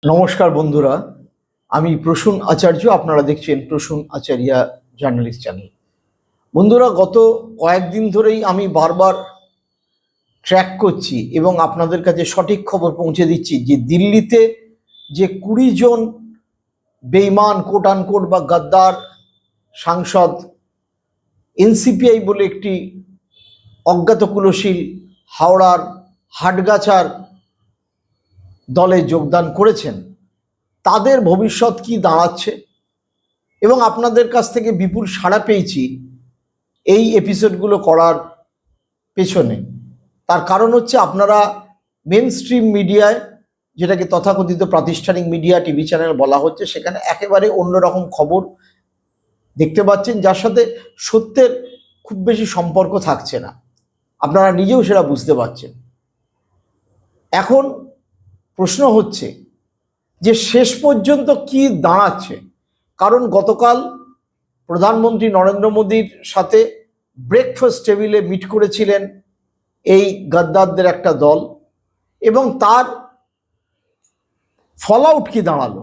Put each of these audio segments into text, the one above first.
নমস্কার বন্ধুরা, আমি প্রসূন আচার্য। আপনারা দেখছেন প্রসূন আচার্যা জার্নালিস্ট চ্যানেল। বন্ধুরা, গত কয়েকদিন ধরেই আমি বারবার ট্র্যাক করছি এবং আপনাদের কাছে সঠিক খবর পৌঁছে দিচ্ছি যে দিল্লিতে যে 20 জন বেঈমান কোট আনকোট বা গাদ্দার সাংসদ এনসিপিআই বলে একটি অজ্ঞাত কুলশীল হাওড়ার হাটগাছার দলে যোগদান করেছেন, তাদের ভবিষ্যৎ কি দাঁড়াচ্ছে এবং আপনাদের কাছ থেকে বিপুল সাড়া পেয়েছি এই এপিসোডগুলো করার পেছনে। তার কারণ হচ্ছে আপনারা মেন স্ট্রিম মিডিয়ায়, যেটাকে তথাকথিত প্রাতিষ্ঠানিক মিডিয়া টিভি চ্যানেল বলা হচ্ছে, সেখানে একেবারে অন্যরকম খবর দেখতে পাচ্ছেন, যার সাথে সত্যের খুব বেশি সম্পর্ক থাকছে না। আপনারা নিজেও সেটা বুঝতে পারছেন। এখন প্রশ্ন হচ্ছে যে শেষ পর্যন্ত কি দাঁড়াচ্ছে। কারণ গতকাল প্রধানমন্ত্রী নরেন্দ্র মোদীর সাথে ব্রেকফাস্ট টেবিলে মিট করেছিলেন এই গাদ্দারদের একটা দল, এবং তার ফল আউট কি দাঁড়ালো,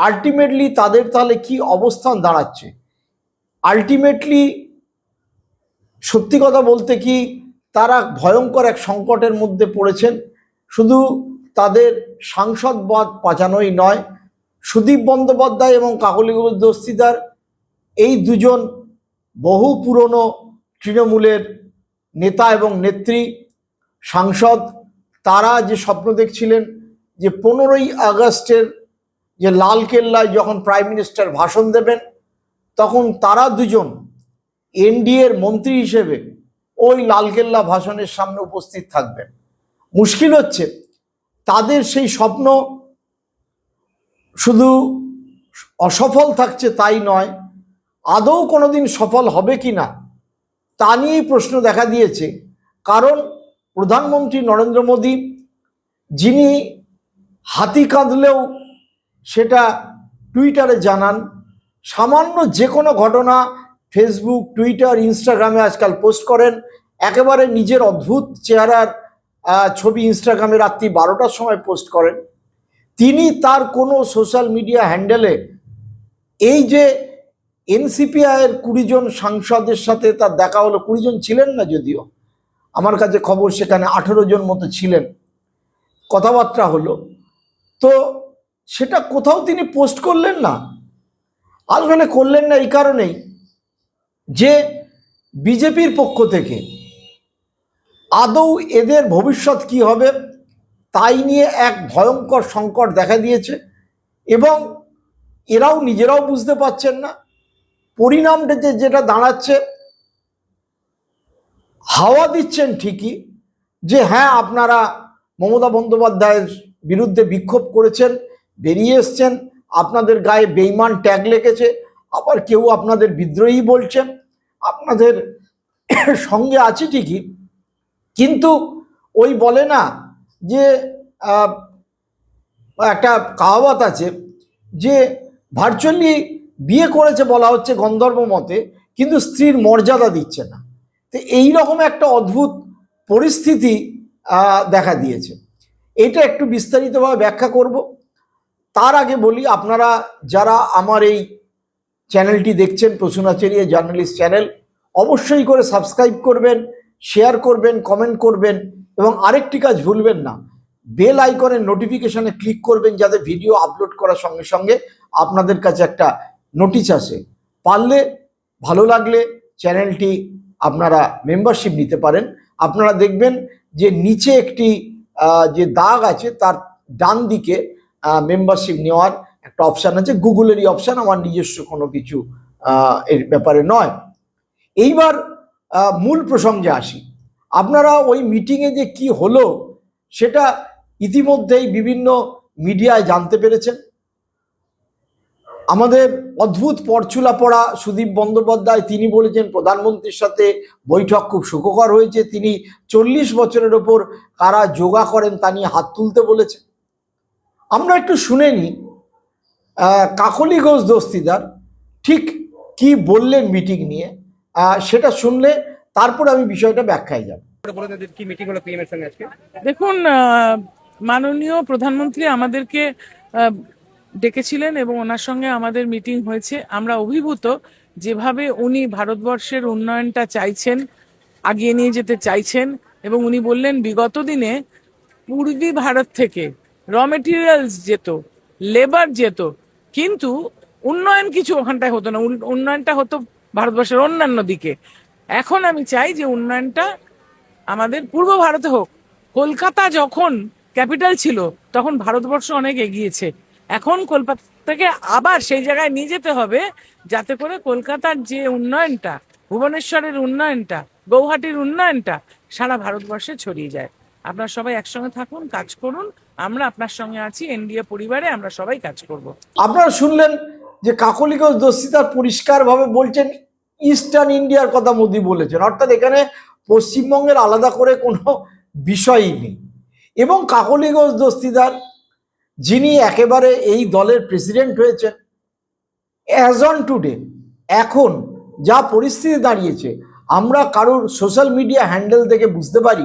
আলটিমেটলি তাদের তাহলে কি অবস্থান দাঁড়াচ্ছে। আলটিমেটলি সত্যি কথা বলতে কি, তারা ভয়ঙ্কর এক সংকটের মধ্যে পড়েছেন। শুধু তাদের সাংসদপদ বাঁচানোই নয়, সুদীপ বন্দ্যোপাধ্যায় এবং কাকলি দস্তিদার, এই দুজন বহু পুরনো তৃণমূলের নেতা এবং নেত্রী সাংসদ, তারা যে স্বপ্ন দেখছিলেন যে 15ই আগস্টের যে লালকেল্লায় যখন প্রাইম মিনিস্টার ভাষণ দেবেন, তখন তারা দুজন এনডিএর মন্ত্রী হিসেবে ওই লালকেল্লা ভাষণের সামনে উপস্থিত থাকবেন। মুশকিল হচ্ছে তাদের সেই স্বপ্ন শুধু অসফল থাকছে তাই নয়, আদৌ কোনোদিন সফল হবে কি না তা নিয়েই প্রশ্ন দেখা দিয়েছে। কারণ প্রধানমন্ত্রী নরেন্দ্র মোদী, যিনি হাতি কাঁদলেও সেটা টুইটারে জানান, সামান্য যে কোনো ঘটনা ফেসবুক, টুইটার, ইনস্টাগ্রামে আজকাল পোস্ট করেন, একেবারে নিজের অদ্ভুত চেহারার ছবি ইনস্টাগ্রামে রাত্রি 12টার সময় পোস্ট করেন। তিনি তার কোনো সোশ্যাল মিডিয়া হ্যান্ডেলে এই যে এনসিপিআইয়ের 20 জন সাংসদের সাথে তার দেখা হলো, 20 জন ছিলেন না যদিও, আমার কাছে খবর সেখানে 18 জন মতো ছিলেন, কথাবার্তা হলো, তো সেটা কোথাও তিনি পোস্ট করলেন না। আসলে করলেন না এই কারণেই যে বিজেপির পক্ষ থেকে আদৌ এদের ভবিষ্যৎ কি হবে তাই নিয়ে এক ভয়ঙ্কর সংকট দেখা দিয়েছে, এবং এরাও নিজেরাও বুঝতে পারছেন না। পরিণামটা যেটা দাঁড়াচ্ছে, হাওয়া দিচ্ছেন ঠিকই যে হ্যাঁ, আপনারা মমতা বন্দ্যোপাধ্যায়ের বিরুদ্ধে বিক্ষোভ করেছেন, বেরিয়ে এসছেন, আপনাদের গায়ে বেঈমান ট্যাগ লেগেছে, আবার কেউ আপনাদের বিদ্রোহী বলছেন, আপনাদের সঙ্গে আছে ঠিকই, কিন্তু ওই বলে না যে একটা কাহাওয়াত আছে যে ভার্চুয়ালি বিয়ে করেছে বলা হচ্ছে গন্ধর্ব মতে, কিন্তু স্ত্রীর মর্যাদা দিচ্ছে না। তো এইরকম একটা অদ্ভুত পরিস্থিতি দেখা দিয়েছে। এটা একটু বিস্তারিতভাবে ব্যাখ্যা করব। তার আগে বলি, আপনারা যারা আমার এই চ্যানেলটি দেখছেন, প্রসূন আচার্য জার্নালিস্ট চ্যানেল, অবশ্যই করে সাবস্ক্রাইব করবেন, শেয়ার করবেন, কমেন্ট করবেন, এবং আরেকটি কাজ ভুলবেন না, বেল আইকনের নোটিফিকেশনে ক্লিক করবেন, যাতে ভিডিও আপলোড করার সঙ্গে সঙ্গে আপনাদের কাছে একটা নোটিশ আসে। পারলে, ভালো লাগলে চ্যানেলটি আপনারা মেম্বারশিপ নিতে পারেন। আপনারা দেখবেন যে নিচে একটি যে দাগ আছে, তার ডান দিকে মেম্বারশিপ নেওয়ার একটা অপশান আছে, গুগলেরই অপশান, আমার নিজস্ব কোনো কিছু এর ব্যাপারে নয়। এইবার মূল প্রসঙ্গে আসি। আপনারা ওই মিটিংয়ে যে কি হলো সেটা ইতিমধ্যেই বিভিন্ন মিডিয়ায় জানতে পেরেছেন। আমাদের অদ্ভুত পরচুলা পড়া সুদীপ বন্দ্যোপাধ্যায়, তিনি বলেছেন প্রধানমন্ত্রীর সাথে বৈঠক খুব সুখকর হয়েছে, তিনি 40 বছরের ওপর কারা যোগা করেন তা নিয়ে হাত তুলতে বলেছেন। আমরা একটু শুনে নিই কাকলি ঘোষ দস্তিদার ঠিক কি বললেন মিটিং নিয়ে, সেটা শুনলে তারপর আমি বিষয়টা ব্যাখ্যায় যাব। দেখুন, মাননীয় প্রধানমন্ত্রী আমাদেরকে ডেকেছিলেন এবং ওনার সঙ্গে আমাদের মিটিং হয়েছে। আমরা অভিভূত যেভাবে উনি ভারতবর্ষের উন্নয়নটা চাইছেন, আগিয়ে নিয়ে যেতে চাইছেন। এবং উনি বললেন বিগত দিনে পূর্বী ভারত থেকে র মেটেরিয়ালস যেত, লেবার যেত, কিন্তু উন্নয়ন কিছু ওখানটায় হতো না, উন্নয়নটা হতো ভারতবর্ষের অন্যান্য দিকে। এখন আমি চাই যে উন্নয়নটা আমাদের পূর্ব ভারতে হোক। কলকাতা যখন ক্যাপিটাল ছিল তখন ভারতবর্ষ অনেক এগিয়েছে। এখন কলকাতাকে আবার সেই জায়গায় নিয়ে যেতে হবে যাতে করে কলকাতার যে উন্নয়নটা, ভুবনেশ্বরের উন্নয়নটা, গৌহাটির উন্নয়নটা সারা ভারতবর্ষে ছড়িয়ে যায়। আপনারা সবাই একসঙ্গে থাকুন, কাজ করুন। আমরা আপনার সঙ্গে আছি, এনডিএ পরিবারে আমরা সবাই কাজ করব। আপনারা শুনলেন যে কাকলি ঘোষ দস্তিদার পরিষ্কারভাবে বলছেন ইস্টার্ন ইন্ডিয়ার কথা মোদি বলেছেন, অর্থাৎ এখানে পশ্চিমবঙ্গের আলাদা করে কোনো বিষয়ই নেই। এবং কাকলি ঘোষ দস্তিদার, যিনি একেবারে এই দলের প্রেসিডেন্ট হয়েছেন, অ্যাজ অন টুডে, এখন যা পরিস্থিতি দাঁড়িয়েছে, আমরা কারোর সোশ্যাল মিডিয়া হ্যান্ডেল থেকে বুঝতে পারি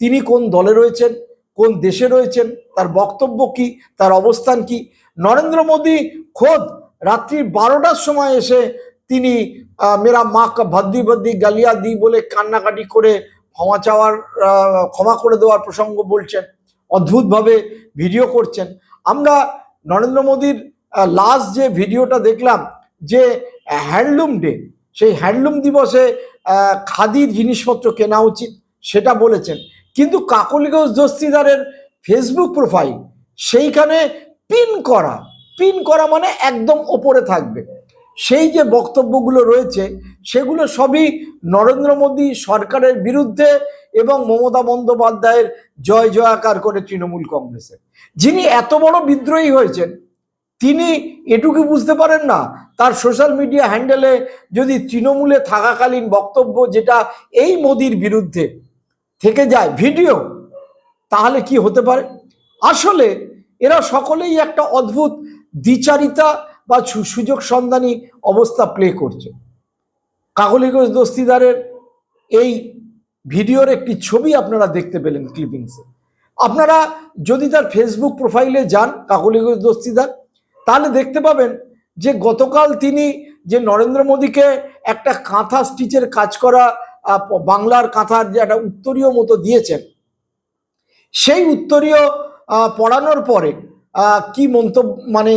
তিনি কোন দলে রয়েছেন, কোন দেশে রয়েছেন, তার বক্তব্য কি, তার অবস্থান কি। নরেন্দ্র মোদী খোদ রাত্রি 12টার সময় এসে তিনি মেরা মা কা ভদ্দি ভদ্দি গালিয়া দি বলে কান্নাকাটি করে ক্ষমা করে দেওয়ার প্রসঙ্গ বলছেন, অদ্ভুতভাবে ভিডিও করছেন। আমরা নরেন্দ্র মোদীর লাস্ট যে ভিডিওটা দেখলাম, যে হ্যান্ডলুম ডে, সেই হ্যান্ডলুম দিবসে খাদির জিনিসপত্র কেনা উচিত সেটা বলেছেন। কিন্তু কাকলি ঘোষ দস্তিদারের ফেসবুক প্রোফাইল, সেইখানে পিন করা মানে একদম ওপরে থাকবে, সেই যে বক্তব্যগুলো রয়েছে সেগুলো সবই নরেন্দ্র মোদী সরকারের বিরুদ্ধে এবং মমতা বন্দ্যোপাধ্যায়ের জয় জয়াকার করে তৃণমূল কংগ্রেসের। যিনি এত বড় বিদ্রোহী হয়েছেন, তিনি এটুকু বুঝতে পারেন না তার সোশ্যাল মিডিয়া হ্যান্ডেলে যদি তৃণমূলে থাকাকালীন বক্তব্য যেটা এই মোদির বিরুদ্ধে থেকে যায় ভিডিও, তাহলে কি হতে পারে। আসলে এরা সকলেই একটা অদ্ভুত দ্বিচারিতা বা সুযোগ সন্ধানী অবস্থা প্লে করছে। কাকলি ঘোষ দস্তিদারের এই ভিডিওর একটি ছবি আপনারা দেখতে পেলেন ক্লিপিংসে। আপনারা যদি তার ফেসবুক প্রোফাইলে যান কাকলি ঘোষ দস্তিদার, তাহলে দেখতে পাবেন যে গতকাল তিনি যে নরেন্দ্র মোদীকে একটা কাঁথা স্টিচের কাজ করা বাংলার কাঁথার যে একটা উত্তরীয় মতো দিয়েছেন, সেই উত্তরীয় পড়ানোর পরে কি মন্তব্য, মানে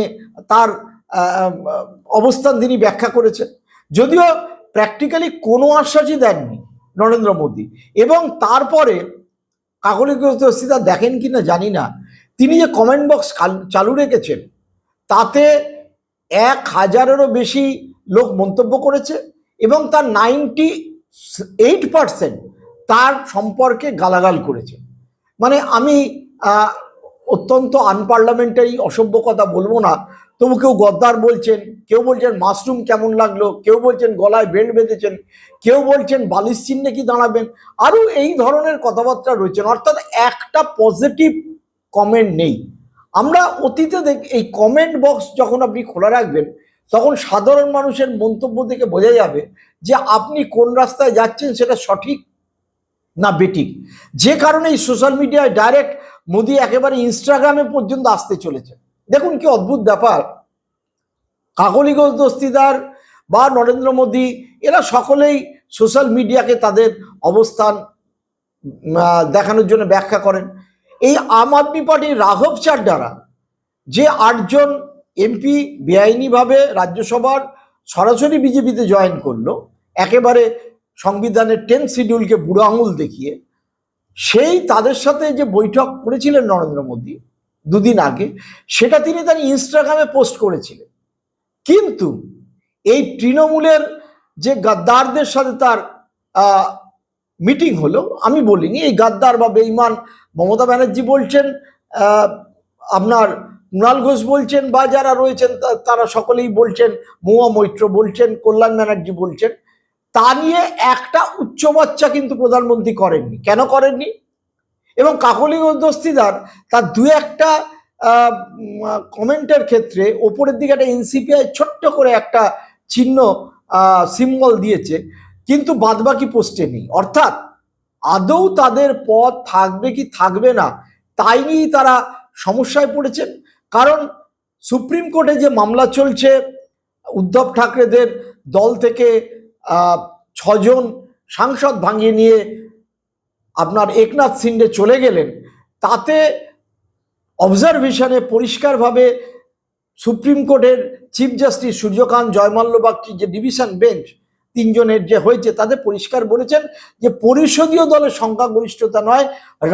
তার অবস্থান তিনি ব্যাখ্যা করেছেন। যদিও প্র্যাকটিক্যালি কোনো আশ্বাসই দেননি নরেন্দ্র মোদী। এবং তারপরে কাকলি ঘোষ দস্তিদার দেখেন কিনা জানি না, তিনি যে কমেন্ট বক্স চালু রেখেছেন তাতে 1000-এরও বেশি লোক মন্তব্য করেছে এবং তার 98% তার সম্পর্কে গালাগাল করেছে। মানে আমি অত্যন্ত আনপার্লামেন্টারি অসভ্য কথা বলবো না, তবু কেউ গদ্দার বলছেন, কেউ বলছেন মাশরুম কেমন লাগলো, কেউ বলছেন গলায় বেল্ট বেঁধেছেন, কেউ বলছেন বালিশ চিহ্নে কি দাঁড়াবেন, আরও এই ধরনের কথাবার্তা রয়েছেন। অর্থাৎ একটা পজিটিভ কমেন্ট নেই। আমরা অতীতে এই কমেন্ট বক্স যখন আপনি খোলা রাখবেন, তখন সাধারণ মানুষের মন্তব্য থেকে বোঝা যাবে যে আপনি কোন রাস্তায় যাচ্ছেন সেটা সঠিক না বেঠিক। যে কারণে এই সোশ্যাল মিডিয়ায় ডাইরেক্ট মোদি একেবারে ইনস্টাগ্রামে পর্যন্ত আসতে চলেছে। দেখুন কি অদ্ভুত ব্যাপার। কাকলি ঘোষ দস্তিদার বা নরেন্দ্র মোদী এরা সকলেই সোশ্যাল মিডিয়াকে তাদের অবস্থান দেখানোর জন্য ব্যাখ্যা করেন। এই আম আদমি পার্টির রাঘব চাড্ডারা যে 8 জন এমপি বেআইনিভাবে রাজ্যসভার সরাসরি বিজেপিতে জয়েন করলো, একেবারে সংবিধানের 10 শিডিউলকে বুড়ো আঙুল দেখিয়ে, সেই তাদের সাথে যে বৈঠক করেছিলেন নরেন্দ্র মোদী দুদিন আগে, সেটা তিনি তার ইনস্টাগ্রামে পোস্ট করেছিলেন। কিন্তু এই তৃণমূলের যে গাদ্দারদের সাথে তার মিটিং হলো, আমি বলিনি, এই গাদ্দার বা বেঈমান মমতা ব্যানার্জি বলছেন, আপনার কুণাল ঘোষ বলছেন, বা যারা রয়েছেন তারা সকলেই বলছেন, মহুয়া মৈত্র বলছেন, কল্যাণ ব্যানার্জি বলছেন, তা নিয়ে একটা উচ্চবাচ্চা কিন্তু প্রধানমন্ত্রী করেননি। কেন করেননি? এবং কাকলি ঘোষ দস্তিদার তার দু একটা কমেন্টের ক্ষেত্রে ওপরের দিকে একটা এনসিপিআই ছোট্ট করে একটা চিহ্ন সিম্বল দিয়েছে, কিন্তু বাদবাকি পোস্টে নেই। অর্থাৎ আদৌ তাদের পদ থাকবে কি থাকবে না তাই নিয়েই তারা সমস্যায় পড়েছেন। কারণ সুপ্রিম কোর্টে যে মামলা চলছে, উদ্ধব ঠাকরেদের দল থেকে 6জন সাংসদ ভাঙিয়ে নিয়ে আপনার একনাথ শিন্ডে চলে গেলেন, তাতে অবজারভেশনে পরিষ্কারভাবে সুপ্রিম কোর্টের চিফ জাস্টিস সূর্যকান্ত, জয়মাল্য বাগচি যে ডিভিশন বেঞ্চ 3জনের যে হয়েছে, তাদের পরিষ্কার বলেছেন যে পরিষদীয় দলের সংখ্যাগরিষ্ঠতা নয়,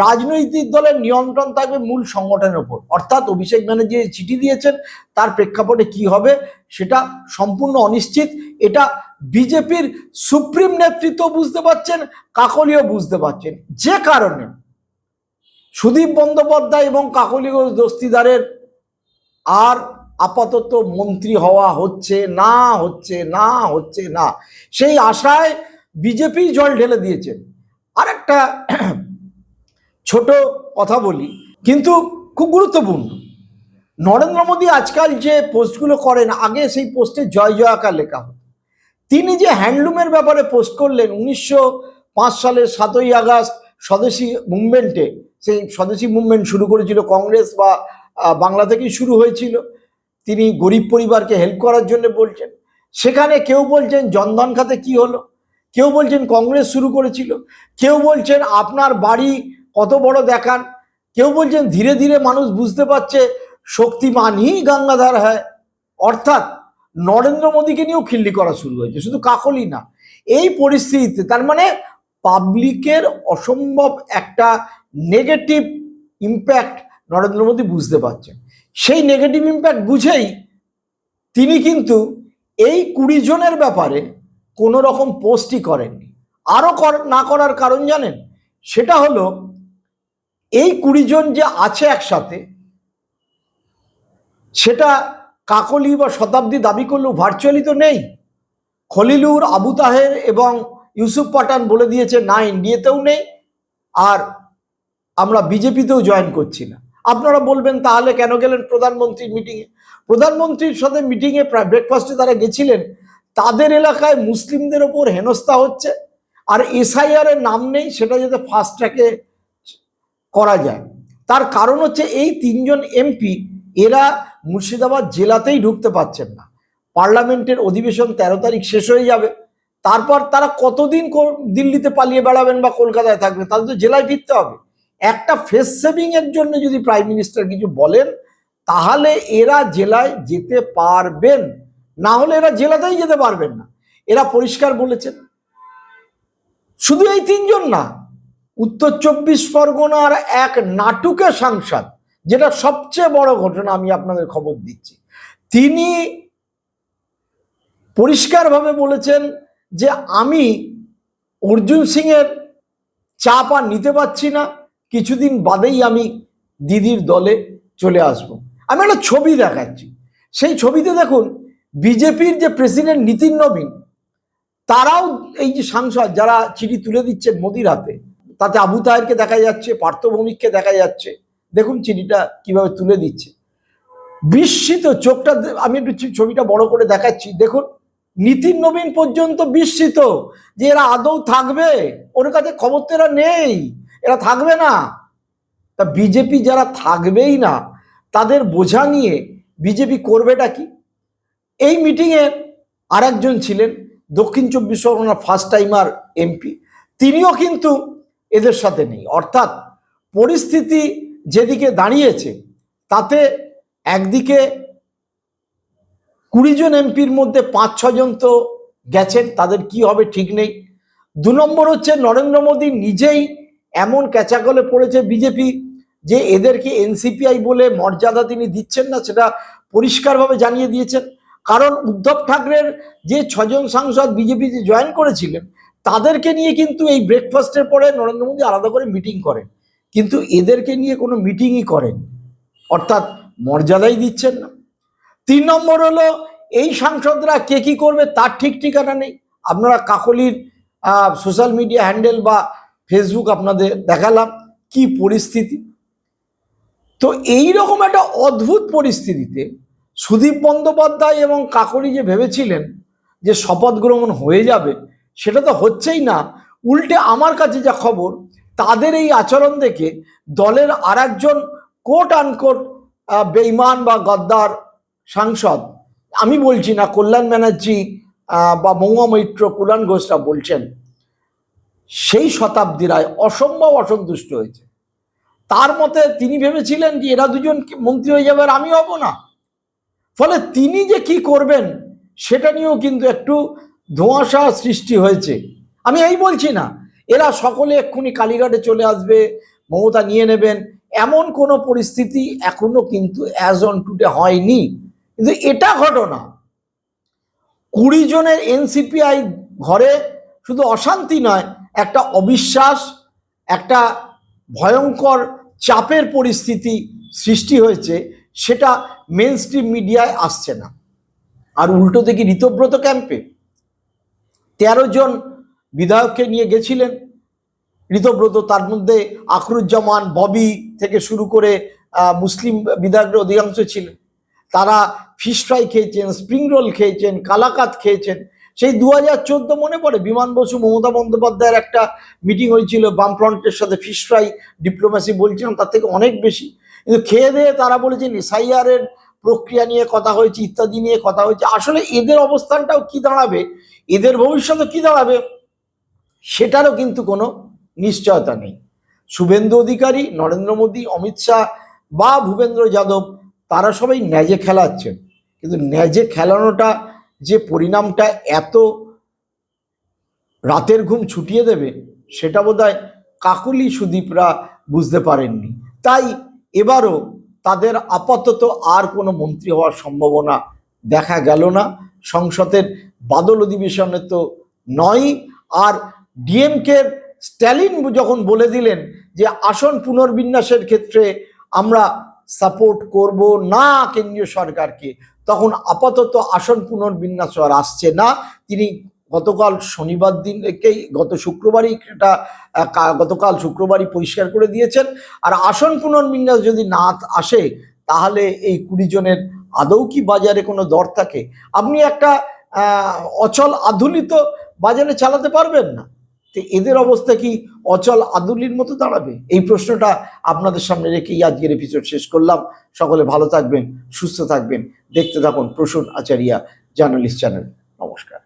রাজনৈতিক দলের নিয়ন্ত্রণ থাকবে মূল সংগঠনের ওপর। অর্থাৎ অভিষেক ব্যানার্জি চিঠি দিয়েছেন, তার প্রেক্ষাপটে কি হবে সেটা সম্পূর্ণ অনিশ্চিত। এটা বিজেপির সুপ্রিম নেতৃত্ব বুঝতে পারছেন, কাকলিও বুঝতে পারছেন, যে কারণে সুদীপ বন্দ্যোপাধ্যায় এবং কাকলি ঘোষ দস্তিদারের আর আপাতত মন্ত্রী হওয়া হচ্ছে না। সেই আশায় বিজেপি জল ঢেলে দিয়েছেন। আর একটা ছোট কথা বলি, কিন্তু খুব গুরুত্বপূর্ণ। নরেন্দ্র মোদী আজকাল যে পোস্টগুলো করেন, আগে সেই পোস্টে জয় জয়াকার লেখা হতো। তিনি যে হ্যান্ডলুমের ব্যাপারে পোস্ট করলেন 1905 সালের 7ই আগস্ট স্বদেশী মুভমেন্টে, সেই স্বদেশী মুভমেন্ট শুরু করেছিল কংগ্রেস বা বাংলা থেকেই শুরু হয়েছিল। তিনি গরিব পরিবারকে হেল্প করার জন্য বলছেন। সেখানে কেউ বলছেন জনধন খাতে কি হলো, কেউ বলছেন কংগ্রেস শুরু করেছিল, কেউ বলছেন আপনার বাড়ি কত বড় দেখান, কেউ বলছেন ধীরে ধীরে মানুষ বুঝতে পারছে শক্তিমানই গঙ্গাধার হয়। অর্থাৎ নরেন্দ্র মোদীকে নিয়েও খিল্লি করা শুরু হয়েছে, শুধু কাকলি না। এই পরিস্থিতিতে তার মানে পাবলিকের অসম্ভব একটা নেগেটিভ ইম্প্যাক্ট নরেন্দ্র মোদী বুঝতে পারছেন। সেই নেগেটিভ ইম্প্যাক্ট বুঝেই তিনি কিন্তু এই 20 জনের ব্যাপারে কোনো রকম পোস্টই করেননি। আরও না করার কারণ জানেন, সেটা হলো এই 20 জন যে আছে একসাথে, সেটা কাকলি বা শতাব্দী দাবি করলেও ভার্চুয়ালি তো নেই। খলিলুর, আবু তাহের এবং ইউসুফ পাঠান বলে দিয়েছে না, এনডিএতেও নেই, আর আমরা বিজেপিতেও জয়েন করছি না। আপনারা বলবেন তাহলে কেন গেলেন প্রধানমন্ত্রীর মিটিংয়ে? প্রধানমন্ত্রীর সাথে মিটিংয়ে ব্রেকফাস্টে তারা গেছিলেন, তাদের এলাকায় মুসলিমদের ওপর হেনস্থা হচ্ছে, আর এসআইআর এর নাম নেই, সেটা যাতে ফাস্ট ট্র্যাকে করা যায়। তার কারণ হচ্ছে এই 3 জন এমপি, এরা মুর্শিদাবাদ জেলাতেই ঢুকতে পারছেন না। পার্লামেন্টের অধিবেশন 13 তারিখ শেষ হয়ে যাবে, তারপর তারা কতদিন দিল্লিতে পালিয়ে বেড়াবেন বা কলকাতায় থাকবেন, তাদের তো জেলায় ফিরতে হবে। একটা ফেস সেভিং এর জন্য যদি প্রাইম মিনিস্টার কিছু বলেন, তাহলে এরা জেলায় যেতে পারবেন, না হলে এরা জেলাতেই যেতে পারবেন না। এরা পরিষ্কার বলেছেন। শুধু এই 3 জন না, উত্তর 24 পরগনার এক নাটুকে সাংসদ, যেটা সবচেয়ে বড় ঘটনা, আমি আপনাদের খবর দিচ্ছি, তিনি পরিষ্কারভাবে বলেছেন যে আমি অর্জুন সিং এর চাপ আর নিতে পারছি না, কিছুদিন বাদেই আমি দিদির দলে চলে আসব। আমি একটা ছবি দেখাচ্ছি, সেই ছবিতে দেখুন বিজেপির যে প্রেসিডেন্ট নীতিন নবীন, তারাও এই যে সাংসদ যারা চিঠি তুলে দিচ্ছেন মোদির হাতে, তাতে আবু তাহেরকে দেখা যাচ্ছে, পার্থ ভৌমিককে দেখা যাচ্ছে। দেখুন চিঠিটা কিভাবে তুলে দিচ্ছে, বিস্মিত চোখটা। আমি একটু ছবিটা বড় করে দেখাচ্ছি, দেখুন নীতিন নবীন পর্যন্ত বিস্মিত যে এরা আদৌ থাকবে, ওর কাছে খবর তো এরা নেই, এরা থাকবে না। তা বিজেপি যারা থাকবেই না, তাদের বোঝা নিয়ে বিজেপি করবেটা কি? এই মিটিংয়ে আরেকজন ছিলেন দক্ষিণ 24 পরগনার ফার্স্ট টাইমার এমপি, তিনিও কিন্তু এদের সাথে নেই। অর্থাৎ পরিস্থিতি যেদিকে দাঁড়িয়েছে, তাতে একদিকে 20 জন এমপির মধ্যে 5-6 জন তো গেছেন, তাদের কি হবে ঠিক নেই। 2 নম্বর হচ্ছে নরেন্দ্র মোদী নিজেই এমন ক্যাচাকলে পড়েছে বিজেপি, যে এদেরকে এনসিপিআই বলে মর্যাদা তিনি দিচ্ছেন না, সেটা পরিষ্কারভাবে জানিয়ে দিয়েছেন। কারণ উদ্ধব ঠাকরের যে 6 জন সাংসদ বিজেপি যে জয়েন করেছিলেন, তাদেরকে নিয়ে কিন্তু এই ব্রেকফাস্টের পরে নরেন্দ্র মোদী আলাদা করে মিটিং করেন, কিন্তু এদেরকে নিয়ে কোনো মিটিংই করেন, অর্থাৎ মর্যাদাই দিচ্ছেন না। 3 নম্বর হলো এই সাংসদরা কে কি করবে তার ঠিক ঠিকানা নেই। আপনারা কাকলির সোশ্যাল মিডিয়া হ্যান্ডেল বা ফেসবুক আপনাদের দেখালাম কি পরিস্থিতি। তো এইরকম একটা অদ্ভুত পরিস্থিতিতে সুদীপ বন্দ্যোপাধ্যায় এবং কাকলি যে ভেবেছিলেন যে শপথ গ্রহণ হয়ে যাবে, সেটা তো হচ্ছেই না। উল্টে আমার কাছে যা খবর, তাদের এই আচরণ দেখে দলের আর একজন কোট আনকোট বেঈমান বা গদ্দার সাংসদ, আমি বলছি না, কল্যাণ ব্যানার্জি বা মহুয়া মৈত্র, কুলান ঘোষরা বলছেন, সেই শতাব্দী রায় অসম্ভব অসন্তুষ্ট হয়েছে। তার মতে তিনি ভেবেছিলেন যে এরা দুজন মন্ত্রী হয়ে যাবে আর আমি হব না, ফলে তিনি যে কি করবেন সেটা নিয়েও কিন্তু একটু ধোঁয়াশা সৃষ্টি হয়েছে। আমি এই বলছি না এরা সকলে এক্ষুনি কালীঘাটে চলে আসবে, মমতা নিয়ে নেবেন, এমন কোনো পরিস্থিতি এখনো কিন্তু অ্যাজ অন টুডে হয়নি। কিন্তু এটা ঘটনা, 20 জনের এনসিপিআই ঘরে শুধু অশান্তি নয়, একটা অবিশ্বাস, একটা ভয়ঙ্কর চাপের পরিস্থিতি সৃষ্টি হয়েছে, সেটা মেন স্ট্রিম মিডিয়ায় আসছে না। আর উল্টো দেখি ঋতব্রত ক্যাম্পে 13 জন বিধায়ককে নিয়ে গেছিলেন ঋতব্রত, তার মধ্যে আখরুজ্জামান, ববি থেকে শুরু করে মুসলিম বিধায়কদের অধিকাংশ ছিলেন। তারা ফিশ ফ্রাই খেয়েছেন, স্প্রিং রোল খেয়েছেন, কালাকাত খেয়েছেন। সেই 2014 মনে পড়ে, বিমান বসু মমতা বন্দ্যোপাধ্যায়ের একটা মিটিং হয়েছিল বামফ্রন্টের সাথে, ফিশ ফ্রাই ডিপ্লোম্যাসি বলছিলাম, তার থেকে অনেক বেশি। কিন্তু খেয়ে দিয়ে তারা বলেছেন এসআইআর-এর প্রক্রিয়া নিয়ে কথা হয়েছে, ইত্যাদি নিয়ে কথা হয়েছে। আসলে এদের অবস্থানটাও কি দাঁড়াবে, এদের ভবিষ্যতে কি দাঁড়াবে, সেটারও কিন্তু কোনো নিশ্চয়তা নেই। শুভেন্দু অধিকারী, নরেন্দ্র মোদী, অমিত শাহ বা ভূপেন্দ্র যাদব, তারা সবাই ন্যাজে খেলাচ্ছেন, কিন্তু ন্যাজে খেলানোটা যে পরিণামটা এত রাতের ঘুম ছুটিয়ে দেবে, সেটা বোধহয় কাকলি সুদীপরা বুঝতে পারেননি। তাই এবারও তাদের আপাতত আর কোনো মন্ত্রী হওয়ার সম্ভাবনা দেখা গেল না। সংসদের বাদল অধিবেশনে তো নয়। আর ডিএমকের স্ট্যালিন যখন বলে দিলেন যে আসন পুনর্বিন্যাসের ক্ষেত্রে আমরা সাপোর্ট করব না কেন্দ্রীয় সরকারকে, তখন আপাতত আসন পুনর্বিন্যাস আর আসছে না। তিনি গতকাল শনিবার দিনকেই, গতকাল শুক্রবারই পরিষ্কার করে দিয়েছেন। আর আসন পুনর্বিন্যাস যদি না আসে, তাহলে এই 20 জনের আদৌ কি বাজারে কোনো দর থাকে? আপনি একটা অচল আধুলিত বাজারে চালাতে পারবেন না। তো এদের অবস্থা কি অচল আদুলির মতো দাঁড়াবে? এই প্রশ্নটা আপনাদের সামনে রেখেই আজকের এপিসোড শেষ করলাম। সকলে ভালো থাকবেন, সুস্থ থাকবেন, দেখতে থাকুন প্রসূন আচারিয়া জার্নালিস্ট চ্যানেল। নমস্কার।